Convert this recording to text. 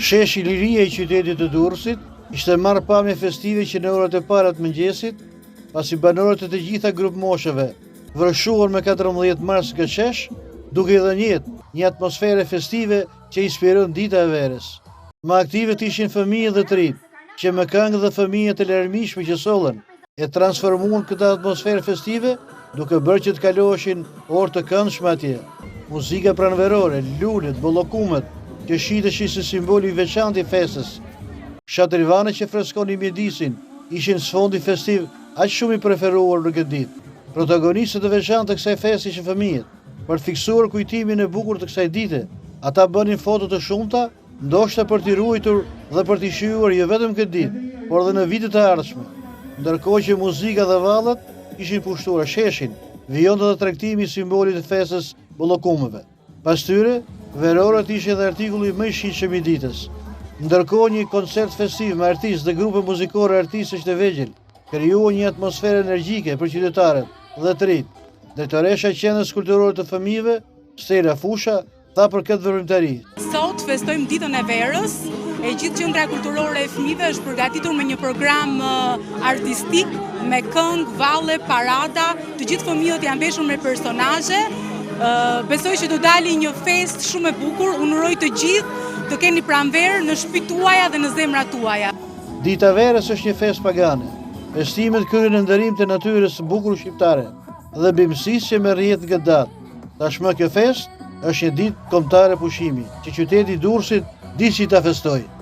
Sheshi Liria i qytetit të Durrësit ishte marrë pamje festive që në orët e para të mëngjesit, pasi banorët e të gjitha grup moshëve vërshruan me 14 mars gëqesh, duke i dhënë jetë një atmosfere festive që inspiron dita e verës. Më aktivet ishin fëmijët dhe të rinj, që me këngë dhe fëmijët e larmishme që sollën e transformuan këtë atmosferë festive, duke bërë që të kaloheshin orë të këndshme atje. Muzika pranverore, lulet, bollokumet, që shiteshin si simboli veçantë i festës. Shatrivanet që freskonin mjedisin ishin sfondi festiv aq shumë i preferuar në këtë ditë. Protagonistët e veçantë të kësaj feste ishin fëmijët. Për të fiksuar kujtimin e bukur të kësaj dite, ata bënin foto të shumta, ndoshta për t'i ruajtur dhe për t'i shijuar jo vetëm këtë ditë, por edhe në vitet e ardhshme. Ndërkohë që muzika dhe vallat ishin pushtuar sheshin, vijonte dhe tregtimi i simbolit të festës bollokumeve. Pas tyre, verorët ishin edhe artikulli më i shitshëm i ditës. Ndërkohë një koncert festiv me artistë dhe grupe muzikore artistësh të vegjël krijuan një atmosferë energjike për qytetarët dhe të rinj. Drejtoresha e Qendrës Kulturore të Fëmijëve, Stella Fusha, tha për këtë veprimtari. Sot festojmë ditën e verës, e gjithë Qendra Kulturore e Fëmijëve është përgatitur me një program artistik me këngë, valle, parada, të gjithë fëmijët janë veshur me personazhe. Besoj që do dali një fest shumë e bukur, unë uroj të gjithë të keni pranverë në shtëpitë tuaja dhe në zemrat tuaja. Dita e verës është një festë pagane. Festimet kryhen në ndërim të natyrës së bukur shqiptare dhe bimësisë që merr jetë këtë datë. Tashmë kjo festë është një ditë kombëtare pushimi, që qyteti i Durrësit di si ta festojë.